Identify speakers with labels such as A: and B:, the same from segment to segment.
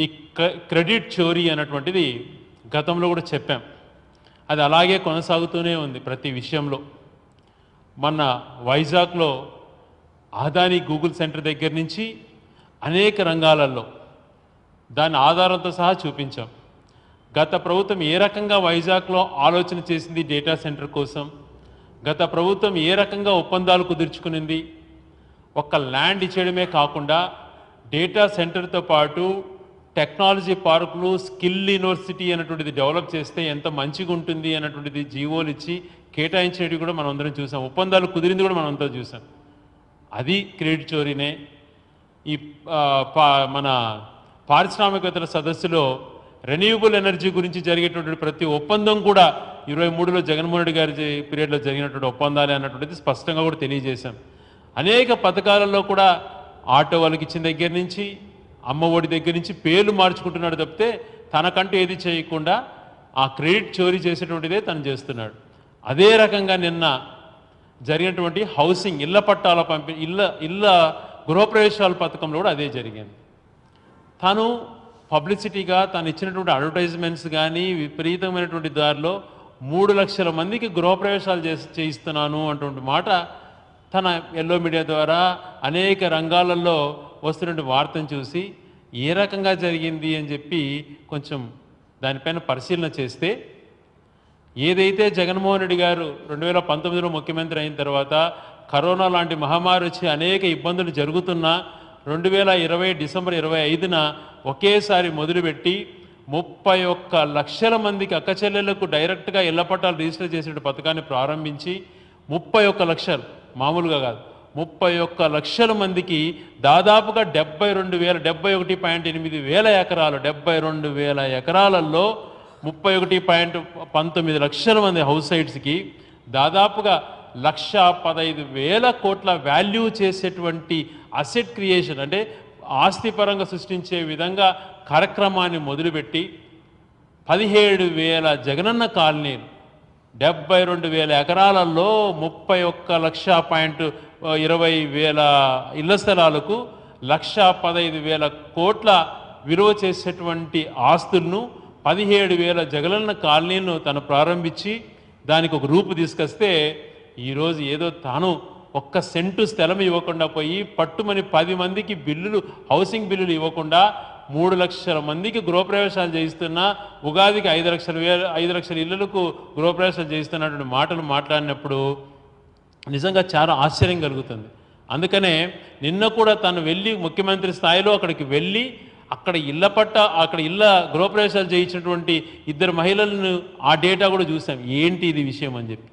A: ఈ క్రెడిట్ చోరీ అన్నటువంటిది గతంలో కూడా చెప్పాం. అది అలాగే కొనసాగుతూనే ఉంది ప్రతి విషయంలో. మొన్న వైజాగ్లో అదానీ గూగుల్ సెంటర్ దగ్గర నుంచి అనేక రంగాలలో దాని ఆధారంతో సహా చూపించాం. గత ప్రభుత్వం ఏ రకంగా వైజాగ్లో ఆలోచన చేసింది డేటా సెంటర్ కోసం, గత ప్రభుత్వం ఏ రకంగా ఒప్పందాలు కుదుర్చుకునింది, ఒక్క ల్యాండ్ ఇచ్చేయడమే కాకుండా డేటా సెంటర్తో పాటు టెక్నాలజీ పార్కులు, స్కిల్ యూనివర్సిటీ అన్నటువంటిది డెవలప్ చేస్తే ఎంత మంచిగా ఉంటుంది అన్నటువంటిది జీవోలు ఇచ్చి కేటాయించేటివి కూడా మనం అందరం చూసాం. ఒప్పందాలు కుదిరింది కూడా మనం అంతా చూసాం. అది క్రెడిట్ చోరీనే. ఈ మన పారిశ్రామికవేత్తల సదస్సులో రెన్యూవబుల్ ఎనర్జీ గురించి జరిగేటువంటి ప్రతి ఒప్పందం కూడా 23లో జగన్మోహన్ రెడ్డి గారి పీరియడ్లో జరిగినటువంటి ఒప్పందాలే అన్నటువంటిది స్పష్టంగా కూడా తెలియజేశాం. అనేక పథకాలలో కూడా ఆటో వాళ్ళకి ఇచ్చిన దగ్గర నుంచి, అమ్మఒడి దగ్గర నుంచి పేర్లు మార్చుకుంటున్నాడు తప్పితే తనకంటూ ఏది చేయకుండా ఆ క్రెడిట్ చోరీ చేసేటువంటిదే తను చేస్తున్నాడు. అదే రకంగా నిన్న జరిగినటువంటి హౌసింగ్ ఇళ్ల పట్టాల ఇళ్ళ గృహప్రవేశాల పథకంలో కూడా అదే జరిగింది. తాను పబ్లిసిటీగా తను ఇచ్చినటువంటి అడ్వర్టైజ్మెంట్స్ కానీ విపరీతమైనటువంటి దారిలో 3 లక్షల మందికి గృహప్రవేశాలు చేయిస్తున్నాను అటువంటి మాట తన ఎల్లో మీడియా ద్వారా అనేక రంగాలలో వస్తున్న వార్తను చూసి ఏ రకంగా జరిగింది అని చెప్పి కొంచెం దానిపైన పరిశీలన చేస్తే, ఏదైతే జగన్మోహన్ రెడ్డి గారు 2019లో ముఖ్యమంత్రి అయిన తర్వాత కరోనా లాంటి మహమ్మారి వచ్చి అనేక ఇబ్బందులు జరుగుతున్నా 2020 డిసెంబర్ 25న ఒకేసారి మొదలుపెట్టి 31 లక్షల మందికి అక్కచెల్లెళ్లకు డైరెక్ట్గా ఇళ్ల పట్టాలు రిజిస్టర్ చేసే పథకాన్ని ప్రారంభించి 31 లక్షలు మామూలుగా కాదు, 31 లక్షల మందికి దాదాపుగా 71.8 వేల ఎకరాలు, 72,000 ఎకరాలలో 31.19 లక్షల మంది హౌస్ సైట్స్కి దాదాపుగా 1,15,000 కోట్ల వాల్యూ చేసేటువంటి అసెట్ క్రియేషన్, అంటే ఆస్తి పరంగా సృష్టించే విధంగా కార్యక్రమాన్ని మొదలుపెట్టి 17,000 జగనన్న కాలనీలు, 72,000 ఎకరాలలో 31,20,000 ఇళ్ల స్థలాలకు 1,15,000 కోట్ల విలువ చేసేటువంటి ఆస్తులను 17,000 జగనన్న కాలనీలను తను ప్రారంభించి దానికి ఒక రూపు తీసుకొస్తే, ఈరోజు ఏదో తాను 1 సెంటు స్థలం ఇవ్వకుండా పోయి పట్టుమని 10 మందికి బిల్లులు, హౌసింగ్ బిల్లులు ఇవ్వకుండా 3 లక్షల మందికి గృహప్రవేశాలు చేయిస్తున్నా, ఉగాదికి 5 లక్షల ఇళ్లకు గృహప్రవేశాలు చేయిస్తున్నటువంటి మాటలు మాట్లాడినప్పుడు నిజంగా చాలా ఆశ్చర్యం కలుగుతుంది. అందుకనే నిన్న కూడా తను వెళ్ళి ముఖ్యమంత్రి స్థాయిలో అక్కడికి వెళ్ళి అక్కడ ఇళ్ళ గృహప్రవేశాలు చేయించినటువంటి 2 మహిళలను ఆ డేటా కూడా చూసాం. ఏంటి ఇది విషయం అని చెప్పి.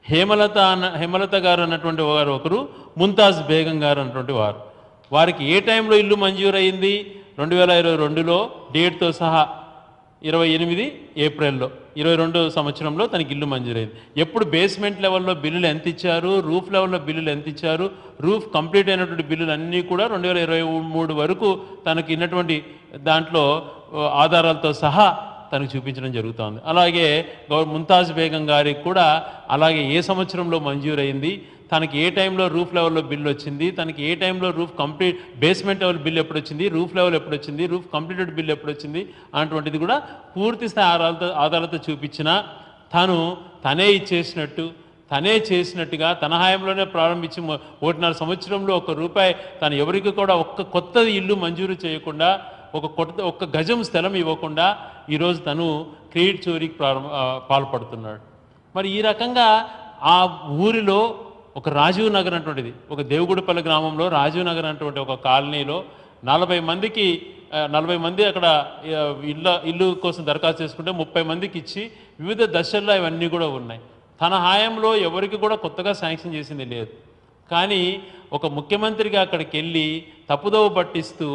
A: హేమలత గారు అన్నటువంటి వారు ఒకరు, ముంతాజ్ బేగం గారు అన్నటువంటి వారికి ఏ టైంలో ఇల్లు మంజూరైంది? 2022లో డేట్తో సహా 28 ఏప్రిల్లో 22 సంవత్సరంలో తనకి ఇల్లు మంజూరైంది. ఎప్పుడు బేస్మెంట్ లెవెల్లో బిల్లులు ఎంత ఇచ్చారు, రూఫ్ లెవెల్లో బిల్లులు ఎంత ఇచ్చారు, రూఫ్ కంప్లీట్ అయినటువంటి బిల్లులు అన్నీ కూడా 2023 వరకు తనకి ఉన్నటువంటి దాంట్లో ఆధారాలతో సహా తనకు చూపించడం జరుగుతోంది. అలాగే ముంతాజ్ బేగం గారికి కూడా అలాగే ఏ సంవత్సరంలో మంజూరైంది, తనకి ఏ టైంలో రూఫ్ లెవెల్లో బిల్లు వచ్చింది, తనకి ఏ టైంలో roof complete basement level bill ఎప్పుడు వచ్చింది, రూఫ్ లెవెల్ ఎప్పుడు వచ్చింది, రూఫ్ కంప్లీటెడ్ బిల్ ఎప్పుడు వచ్చింది అటువంటిది కూడా పూర్తి స్థాయి ఆధారాలతో చూపించినా తనే ఇచ్చేసినట్టు, తనే చేసినట్టుగా తన హయాంలోనే ప్రారంభించి 1.5 సంవత్సరంలో ₹1 తను ఎవరికి కూడా ఒక్క కొత్తది ఇల్లు మంజూరు చేయకుండా, ఒక్క గజం స్థలం ఇవ్వకుండా ఈరోజు తను క్రెడిట్ చోరీకి పాల్పడుతున్నాడు. మరి ఈ రకంగా ఆ ఊరిలో ఒక రాజీవ్ నగర్ అటువంటిది, ఒక దేవుగుడిపల్లి గ్రామంలో రాజీవ్ నగర్ అటువంటి ఒక కాలనీలో 40 మంది అక్కడ ఇల్లు కోసం దరఖాస్తు చేసుకుంటే 30 మందికి ఇచ్చి వివిధ దశల్లో ఇవన్నీ కూడా ఉన్నాయి. తన హాయంలో ఎవరికి కూడా కొత్తగా శాంక్షన్ చేసింది లేదు. కానీ ఒక ముఖ్యమంత్రిగా అక్కడికి వెళ్ళి తప్పుదోవ పట్టిస్తూ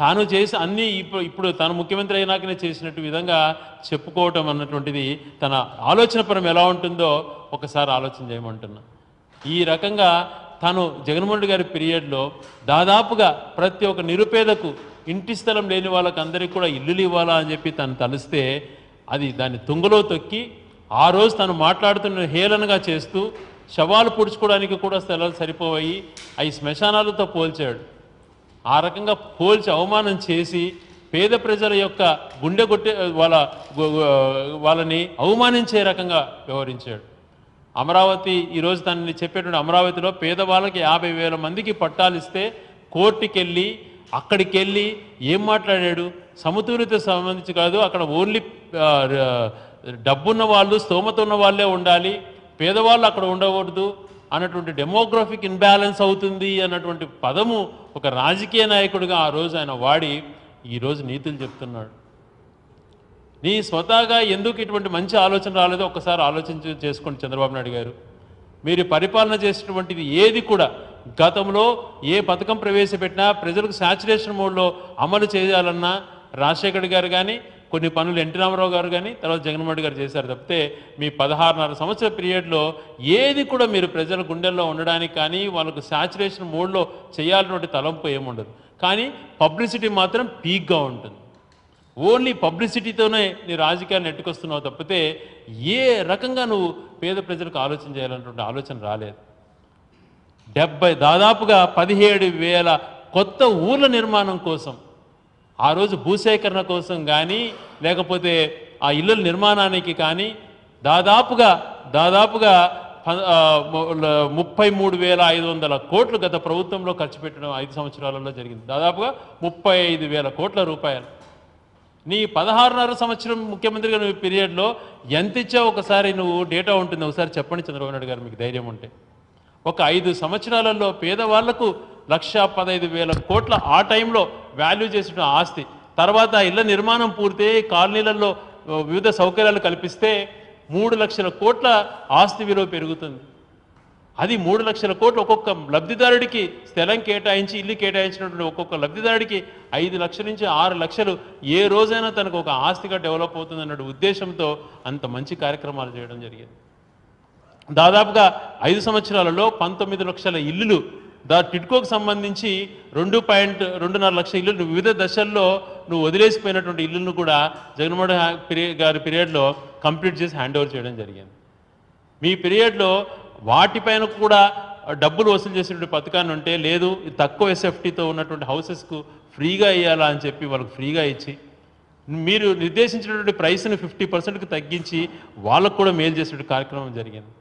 A: తాను చేసి అన్నీ ఇప్పుడు తను ముఖ్యమంత్రి అయినాకనే చేసినట్టు విధంగా చెప్పుకోవటం అన్నటువంటిది తన ఆలోచనపరం ఎలా ఉంటుందో ఒకసారి ఆలోచన చేయమంటున్నా. ఈ రకంగా తను జగన్మోహన్ రెడ్డి గారి పీరియడ్లో దాదాపుగా ప్రతి ఒక్క నిరుపేదకు, ఇంటి స్థలం లేని వాళ్ళకి అందరికీ కూడా ఇల్లులు ఇవ్వాలా అని చెప్పి తను తలిస్తే అది దాన్ని తుంగలో తొక్కి ఆ రోజు తను మాట్లాడుతున్న హేళనగా చేస్తూ శవాలు పూడ్చుకోవడానికి కూడా స్థలాలు సరిపోయి అవి శ్మశానాలతో పోల్చాడు. ఆ రకంగా పోల్చి అవమానం చేసి పేద ప్రజల యొక్క గుండె కొట్టే వాళ్ళని అవమానించే రకంగా వ్యవహరించాడు. అమరావతి ఈరోజు తనని చెప్పేటువంటి అమరావతిలో పేదవాళ్ళకి 50,000 మందికి పట్టాలు ఇస్తే కోర్టుకెళ్ళి అక్కడికి వెళ్ళి ఏం మాట్లాడాడు? సమతుల్యత సంబంధించి కాదు, అక్కడ ఓన్లీ డబ్బున్న వాళ్ళు స్తోమత ఉన్న వాళ్ళే ఉండాలి, పేదవాళ్ళు అక్కడ ఉండకూడదు అన్నటువంటి డెమోగ్రఫిక్ ఇన్బ్యాలెన్స్ అవుతుంది అన్నటువంటి పదము ఒక రాజకీయ నాయకుడిగా ఆ రోజు ఆయన వాడి ఈరోజు నీతులు చెప్తున్నాడు. నీ స్వతహాగా ఎందుకు ఇటువంటి మంచి ఆలోచన రాలేదో ఒక్కసారి చేసుకోండి చంద్రబాబు నాయుడు గారు. మీరు పరిపాలన చేసినటువంటిది ఏది కూడా గతంలో ఏ పథకం ప్రవేశపెట్టినా ప్రజలకు శాచురేషన్ మోడ్లో అమలు చేయాలన్నా రాజశేఖర్ గారు కానీ, కొన్ని పనులు ఎన్టీ రామారావు గారు కానీ, తర్వాత జగన్మోహన్ రెడ్డి గారు చేశారు తప్పితే మీ 16.5 సంవత్సరాల పీరియడ్లో ఏది కూడా మీరు ప్రజల గుండెల్లో ఉండడానికి కానీ వాళ్ళకు శాచురేషన్ మోడ్లో చేయాలన్నటువంటి తలంపు ఏముండదు. కానీ పబ్లిసిటీ మాత్రం పీక్గా ఉంటుంది. ఓన్లీ పబ్లిసిటీతోనే నీ రాజకీయాన్ని నెట్టుకొస్తున్నావు తప్పితే ఏ రకంగా నువ్వు పేద ప్రజలకు ఆలోచన చేయాలన్నటువంటి ఆలోచన రాలేదు. దాదాపుగా 17,000 కొత్త ఊర్ల నిర్మాణం కోసం, ఆ రోజు భూసేకరణ కోసం కానీ లేకపోతే ఆ ఇళ్ళ నిర్మాణానికి కానీ దాదాపుగా 33,500 కోట్లు గత ప్రభుత్వంలో ఖర్చు పెట్టడం 5 సంవత్సరాలలో జరిగింది. దాదాపుగా 35,000 కోట్ల రూపాయలు. నీ 16.5 సంవత్సరం ముఖ్యమంత్రిగా నువ్వు పీరియడ్లో ఎంత ఇచ్చావు ఒకసారి నువ్వు డేటా ఉంటుంది, ఒకసారి చెప్పండి చంద్రబాబు నాయుడు గారు, మీకు ధైర్యం ఉంటే. ఒక 5 సంవత్సరాలలో పేదవాళ్లకు 1,15,000 కోట్ల ఆ టైంలో వాల్యూ చేసిన ఆస్తి, తర్వాత ఇళ్ల నిర్మాణం పూర్తి కాలనీలలో వివిధ సౌకర్యాలు కల్పిస్తే 3 లక్షల కోట్ల ఆస్తి విలువ పెరుగుతుంది. అది 3 లక్షల కోట్లు ఒక్కొక్క లబ్ధిదారుడికి స్థలం కేటాయించి ఇల్లు కేటాయించినటువంటి ఒక్కొక్క లబ్ధిదారుడికి 5 లక్షల నుంచి 6 లక్షలు ఏ రోజైనా తనకు ఒక ఆస్తిగా డెవలప్ అవుతుంది అన్న ఉద్దేశంతో అంత మంచి కార్యక్రమాలు చేయడం జరిగింది. దాదాపుగా 5 సంవత్సరాలలో 19 లక్షల ఇల్లులు టిడ్కోకు సంబంధించి 2.2.5 లక్షల ఇల్లు వివిధ దశల్లో నువ్వు వదిలేసిపోయినటువంటి ఇల్లును కూడా జగన్మోహన్ గారి పీరియడ్లో కంప్లీట్ చేసి హ్యాండ్ ఓవర్ చేయడం జరిగింది. మీ పీరియడ్లో వాటిపైన కూడా డబ్బులు వసూలు చేసేటువంటి పథకాన్ని ఉంటే లేదు, తక్కువ ఎస్ఎఫ్టీతో ఉన్నటువంటి హౌసెస్కు ఫ్రీగా ఇవ్వాలా అని చెప్పి వాళ్ళకు ఫ్రీగా ఇచ్చి మీరు నిర్దేశించినటువంటి ప్రైస్ని 50%కి తగ్గించి వాళ్ళకు కూడా మేలు చేసేటువంటి కార్యక్రమం జరిగింది.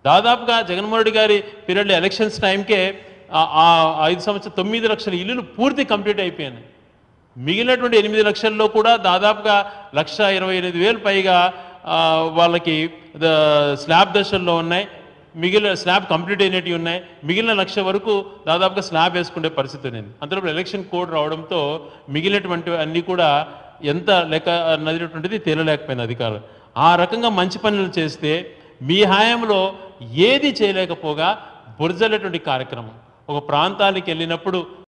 A: దాదాపుగా జగన్మోహన్ రెడ్డి గారి పీరియడ్లో ఎలక్షన్స్ టైంకే 5 సంవత్సరాలు 9 లక్షల ఇల్లులు పూర్తి కంప్లీట్ అయిపోయాయి. మిగిలినటువంటి 8 లక్షల్లో కూడా దాదాపుగా 1,28,000 పైగా వాళ్ళకి స్లాబ్ దశల్లో ఉన్నాయి, మిగిలిన స్లాబ్ కంప్లీట్ అయినవి ఉన్నాయి, మిగిలిన 1,00,000 వరకు దాదాపుగా స్లాబ్ వేసుకునే పరిస్థితి ఉంది. అంతలోపు ఎలక్షన్ కోడ్ రావడంతో మిగిలినటువంటి అన్నీ కూడా ఎంత లెక్క అన్నటువంటిది తేలలేకపోయిన అధికారులు. ఆ రకంగా మంచి పనులు చేస్తే మీ హయాంలో ఏది చేయలేకపోగా బురజలేటువంటి కార్యక్రమం. ఒక ప్రాంతానికి వెళ్ళినప్పుడు